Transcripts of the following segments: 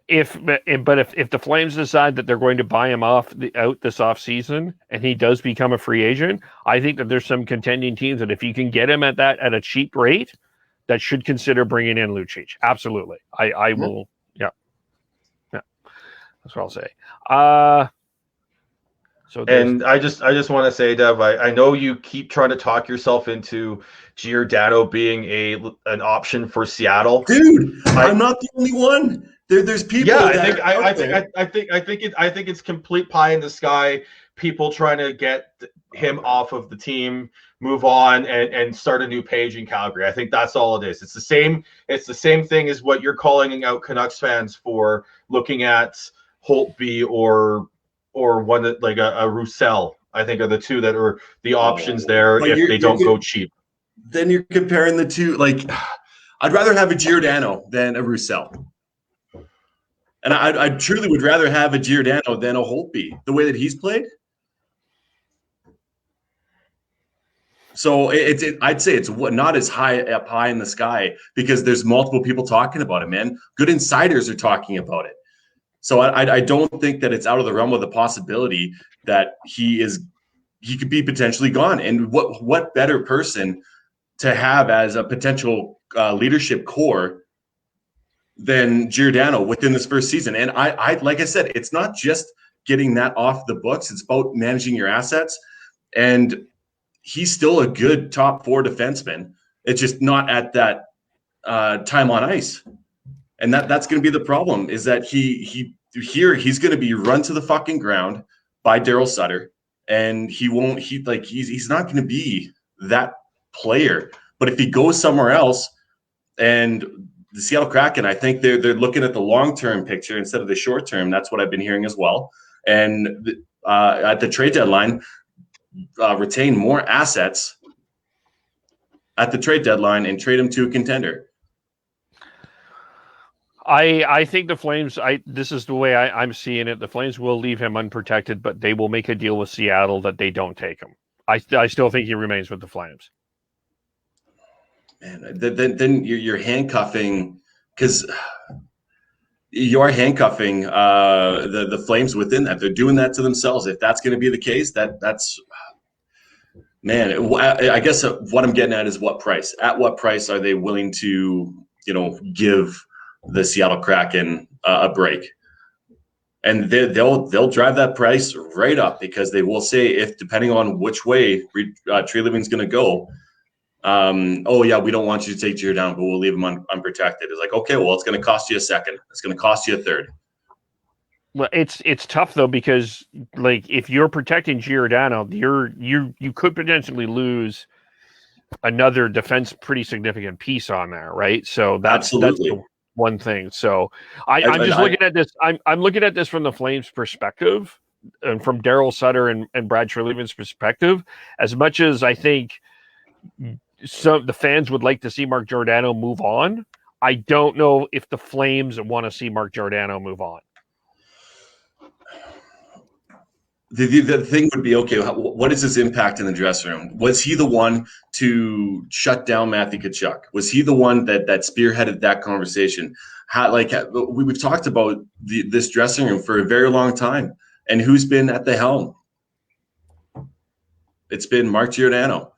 if the Flames decide that they're going to buy him out this offseason and he does become a free agent, I think that there's some contending teams that if you can get him at a cheap rate, that should consider bringing in Lucic. Absolutely. I will. Yeah. That's what I'll say. And I just want to say, Dev, I know you keep trying to talk yourself into Giordano being an option for Seattle. Dude, I'm not the only one. There's people. Yeah, I think it's complete pie in the sky. People trying to get him off of the team, move on, and start a new page in Calgary. I think that's all it is. It's the same thing as what you're calling out Canucks fans for looking at Holtby or one that like a Roussel. I think are the two that are the options there if they don't go cheap. Then you're comparing the two. Like, I'd rather have a Giordano than a Roussel. And I truly would rather have a Giordano than a Holtby, the way that he's played. So I'd say it's not as high up high in the sky because there's multiple people talking about it, man. Good insiders are talking about it. So I don't think that it's out of the realm of the possibility that he could be potentially gone. And what better person to have as a potential leadership core than Giordano within this first season. And I like I said, it's not just getting that off the books. It's about managing your assets. And he's still a good top 4 defenseman. It's just not at that time on ice. And that's going to be the problem is that he's going to be run to the fucking ground by Daryl Sutter. And he's not going to be that player. But if he goes somewhere else and the Seattle Kraken, I think they're looking at the long-term picture instead of the short-term. That's what I've been hearing as well. And at the trade deadline, retain more assets at the trade deadline and trade him to a contender. I think the Flames, this is the way I'm seeing it. The Flames will leave him unprotected, but they will make a deal with Seattle that they don't take him. I still think he remains with the Flames. Man, then you're handcuffing because you are handcuffing the Flames within that. They're doing that to themselves. If that's going to be the case, that's man. I guess what I'm getting at is what price. At what price are they willing to give the Seattle Kraken a break? And they'll drive that price right up because they will say if depending on which way Tree Living's going to go. Oh yeah, we don't want you to take Giordano, but we'll leave him unprotected. It's like, okay, well, it's going to cost you a second. It's going to cost you a third. Well, it's tough though because like if you're protecting Giordano, you could potentially lose another pretty significant piece on there, right? So that's the one thing. So I'm just looking at this. I'm looking at this from the Flames' perspective and from Daryl Sutter and Brad Treliving's perspective. As much as I think the fans would like to see Mark Giordano move on, I don't know if the Flames want to see Mark Giordano move on. The thing would be, okay, what is his impact in the dressing room? Was he the one to shut down Matthew Tkachuk? Was he the one that spearheaded that conversation? We've talked about this dressing room for a very long time, and who's been at the helm? It's been Mark Giordano.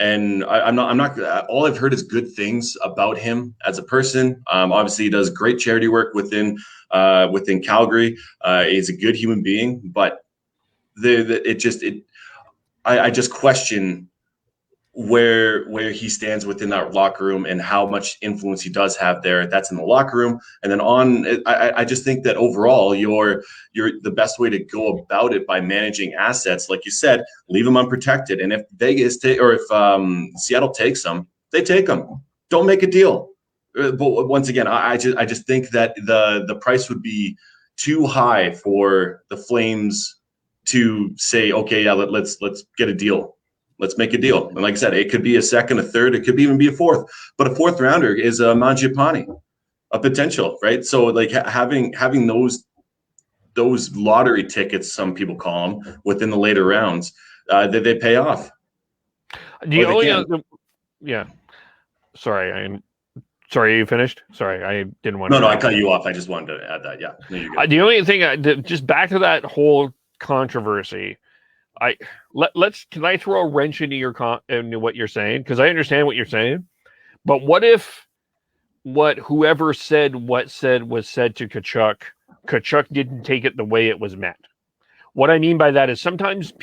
And I'm not. All I've heard is good things about him as a person. Obviously, he does great charity work within Calgary. He's a good human being, but I just question where he stands within that locker room and how much influence he does have there. That's in the locker room, and then I just think that overall, you're the best way to go about it by managing assets, like you said, leave them unprotected. And if Vegas or if Seattle takes them, they take them. Don't make a deal. But once again, I just think that the price would be too high for the Flames to say, okay, yeah, let's get a deal. Let's make a deal. And like I said, it could be a second, a third, it could even be a fourth. But a fourth rounder is a Mangiapane, a potential, right? So like having those lottery tickets, some people call them, within the later rounds, they pay off. The only other, yeah. Sorry, Sorry, you finished? Sorry, I didn't want to. No, I cut you off. I just wanted to add that. Yeah, no, you're good. The only thing, just back to that whole controversy, can I throw a wrench into what you're saying? Because I understand what you're saying, but what if whoever said what was said to Kachuk didn't take it the way it was meant? What I mean by that is sometimes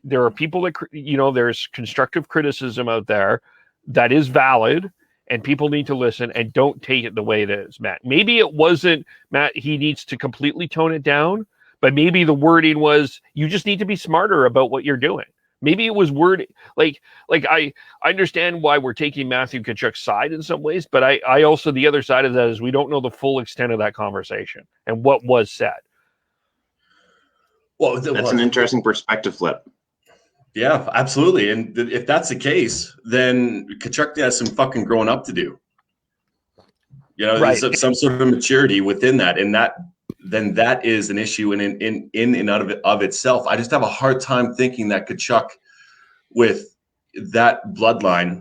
there are people that, there's constructive criticism out there that is valid, and people need to listen and don't take it the way it is meant. Maybe it wasn't, Matt, he needs to completely tone it down, but maybe the wording was, you just need to be smarter about what you're doing. Maybe it was word like I understand why we're taking Matthew Tkachuk's side in some ways, but I also, the other side of that is we don't know the full extent of that conversation and what was said. Well, that's an interesting perspective flip. Yeah, absolutely. And if that's the case, then Tkachuk has some fucking growing up to do. Right. There's some sort of maturity within that, and that is an issue in and out of itself. I just have a hard time thinking that Tkachuk, with that bloodline,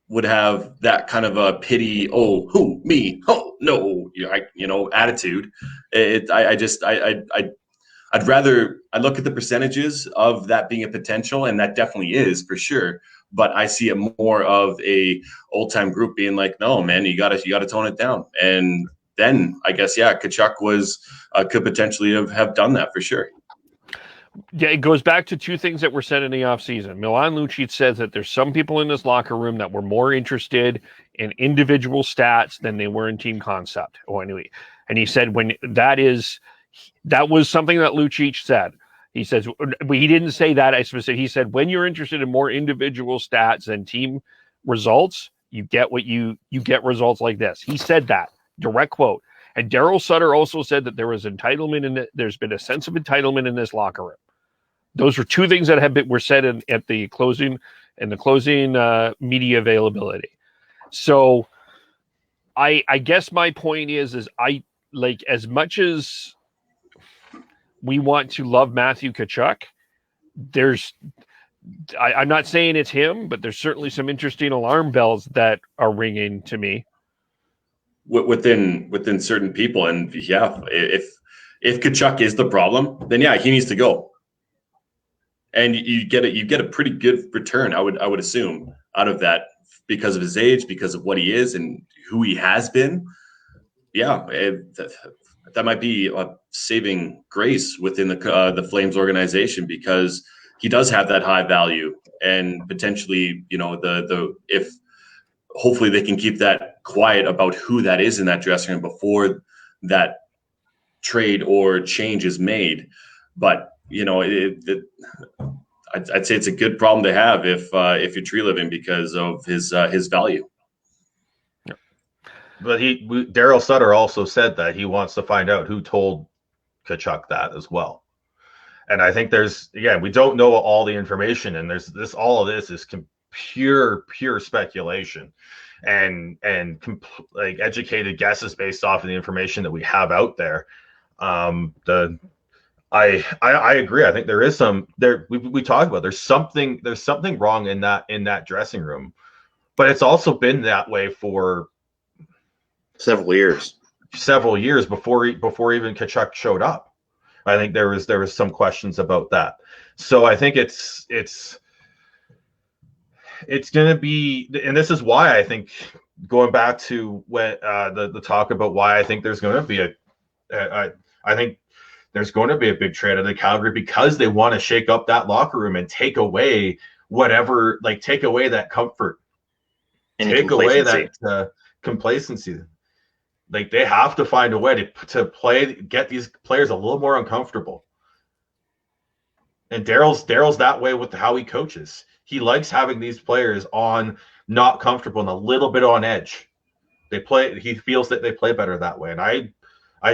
would have that kind of a pity, oh, who, me, oh, no, attitude. I'd rather look at the percentages of that being a potential, and that definitely is for sure. But I see it more of a old time group being like, no, man, you gotta tone it down. And then I guess, yeah, Tkachuk could potentially have done that for sure. Yeah, it goes back to two things that were said in the offseason. Milan Lucic says that there's some people in this locker room that were more interested in individual stats than they were in team concept. And he said that was something that Lucic said. He says, he didn't say that. He said, when you're interested in more individual stats than team results, you get results like this. He said that, direct quote. And Daryl Sutter also said that there was entitlement there's been a sense of entitlement in this locker room. Those were two things that were said at the closing media availability. So I guess my point is I like, as much as we want to love Matthew Tkachuk, I'm not saying it's him, but there's certainly some interesting alarm bells that are ringing to me within certain people. And yeah, if Tkachuk is the problem, then yeah, he needs to go. And you get a pretty good return, I would assume, out of that, because of his age, because of what he is and who he has been. Yeah, that might be a saving grace within the Flames organization, because he does have that high value, and potentially, if hopefully they can keep that quiet about who that is in that dressing room before that trade or change is made. But I'd say it's a good problem to have if you're tree living, because of his value. But Daryl Sutter also said that he wants to find out who told Tkachuk that as well. And I think we don't know all the information, and all of this is pure speculation and like educated guesses based off of the information that we have out there. I agree. I think there is we talked about there's something wrong in that dressing room, but it's also been that way for several years before even Tkachuk showed up. I think there was some questions about that. So I think it's going to be, and this is why I think, going back to when the talk about why I think there's going to be I think there's going to be a big trade out of Calgary, because they want to shake up that locker room and take away that comfort, and take away that complacency. Like, they have to find a way to get these players a little more uncomfortable. And Daryl's that way with how he coaches. He likes having these players not comfortable and a little bit on edge. He feels that they play better that way. And I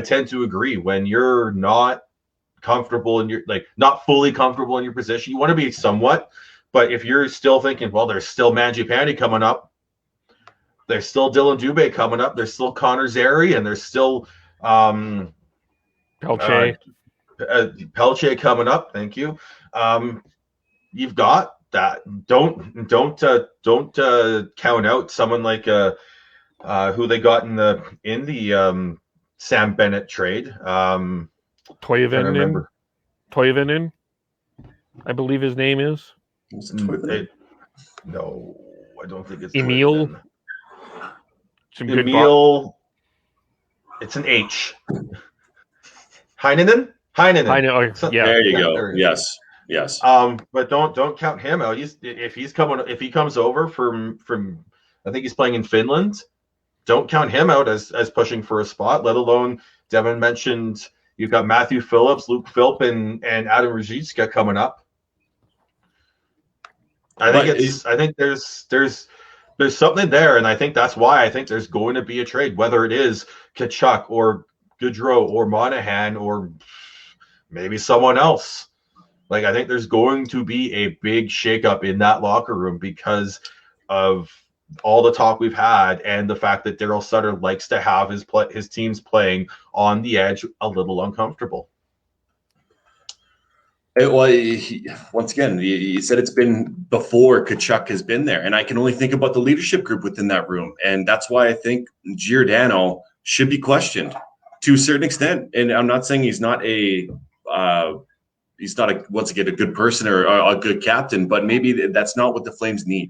tend to agree. When you're not comfortable and you're not fully comfortable in your position, you want to be somewhat, but if you're still thinking, well, there's still Mangiapane coming up, there's still Dylan Dubé coming up, there's still Connor Zary, and there's still Pelche coming up. Thank you. You've got that. Don't count out someone like who they got in the Sam Bennett trade. Trying to remember. Toivonen, I believe his name is. No, I don't think it's Emil. Toivonen. Some good Emil. It's an H. Heinonen. Oh, yeah. There you go. Yes. But don't count him out. If he comes over from I think he's playing in Finland. Don't count him out as pushing for a spot. Let alone Devin mentioned you've got Matthew Phillips, Luke Philp, and Adam Ruzicka coming up. I think there's something there, and I think that's why I think there's going to be a trade, whether it is Tkachuk or Gaudreau or Monahan or maybe someone else. Like, I think there's going to be a big shakeup in that locker room because of all the talk we've had and the fact that Daryl Sutter likes to have his teams playing on the edge a little uncomfortable. Once again, you said it's been before Tkachuk has been there, and I can only think about the leadership group within that room, and that's why I think Giordano should be questioned to a certain extent. And I'm not saying he's not once again a good person or a good captain, but maybe that's not what the Flames need.